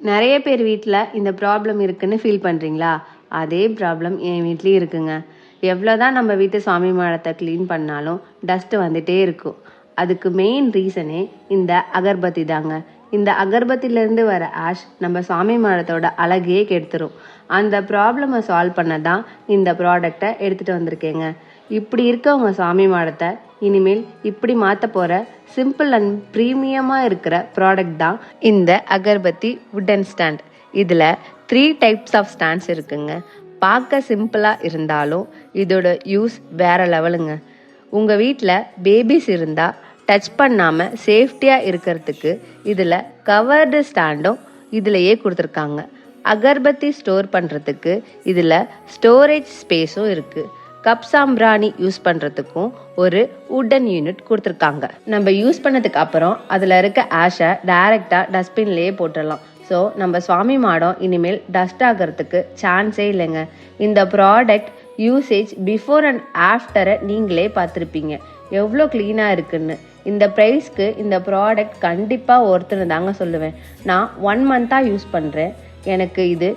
நிறைய பேர் வீட்டில் இந்த ப்ராப்ளம் இருக்குன்னு ஃபீல் பண்ணுறீங்களா? அதே ப்ராப்ளம் என் வீட்லேயும் இருக்குங்க. எவ்வளோதான் நம்ம வீட்டு சாமி மாடத்தை க்ளீன் பண்ணாலும் டஸ்ட்டு வந்துட்டே இருக்கும். அதுக்கு மெயின் ரீசனே இந்த அகர்பத்தி தாங்க. இந்த அகர்பத்திலேருந்து வர ஆஷ் நம்ம சாமி மாடத்தோட அழகையே கெடுத்துரும். அந்த ப்ராப்ளமை சால்வ் பண்ண தான் இந்த ப்ராடக்டை எடுத்துகிட்டு வந்திருக்கேங்க. இப்படி இருக்க உங்கள் சாமி மாடத்தை இனிமேல் இப்படி மாற்ற போகிற சிம்பிள் அண்ட் ப்ரீமியமாக இருக்கிற ப்ராடக்ட் தான் இந்த அகர்பத்தி வுட்டன் ஸ்டாண்ட். இதில் 3 டைப்ஸ் ஆஃப் ஸ்டாண்ட்ஸ் இருக்குங்க. பார்க்க சிம்பிளாக இருந்தாலும் இதோட யூஸ் வேறு லெவலுங்க. உங்கள் வீட்டில் பேபிஸ் இருந்தால் டச் பண்ணாமல் சேஃப்டியாக இருக்கிறதுக்கு இதில் கவர்டு ஸ்டாண்டும் இதிலையே கொடுத்துருக்காங்க. அகர்பத்தி ஸ்டோர் பண்ணுறதுக்கு இதில் ஸ்டோரேஜ் ஸ்பேஸும் இருக்குது. கப் சாம்பிராணி யூஸ் பண்ணுறதுக்கும் ஒரு வுட்டன் யூனிட் கொடுத்துருக்காங்க. நம்ம யூஸ் பண்ணதுக்கு அப்புறம் அதில் இருக்க ஆஷை டைரெக்டாக டஸ்ட்பின்லேயே போட்டுடலாம். ஸோ நம்ம சுவாமி மாடம் இனிமேல் டஸ்ட் ஆகிறதுக்கு சான்ஸே இல்லைங்க. இந்த ப்ராடக்ட் யூசேஜ் பிஃபோர் அண்ட் ஆஃப்டரை நீங்களே பார்த்துருப்பீங்க எவ்வளோ க்ளீனாக இருக்குன்னு. இந்த ப்ரைஸ்க்கு இந்த ப்ராடக்ட் கண்டிப்பாக ஒருத்தர் தாங்க சொல்லுவேன். நான் 1 மந்த்தாக யூஸ் பண்ணுறேன். எனக்கு இது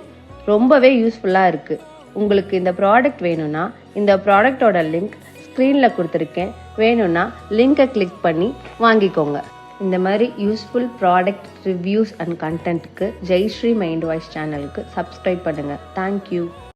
ரொம்பவே யூஸ்ஃபுல்லாக இருக்குது. உங்களுக்கு இந்த ப்ராடக்ட் வேணும்னா இந்த ப்ராடக்டோட லிங்க் ஸ்க்ரீனில் கொடுத்துருக்கேன். வேணும்னா லிங்கை கிளிக் பண்ணி வாங்கிக்கோங்க. இந்த மாதிரி யூஸ்ஃபுல் ப்ராடக்ட் ரிவ்யூஸ் அண்ட் கண்டென்ட்டுக்கு ஜெய்ஸ்ரீ மைண்ட் வாய்ஸ் சேனலுக்கு சப்ஸ்கிரைப் பண்ணுங்கள். தேங்க்யூ.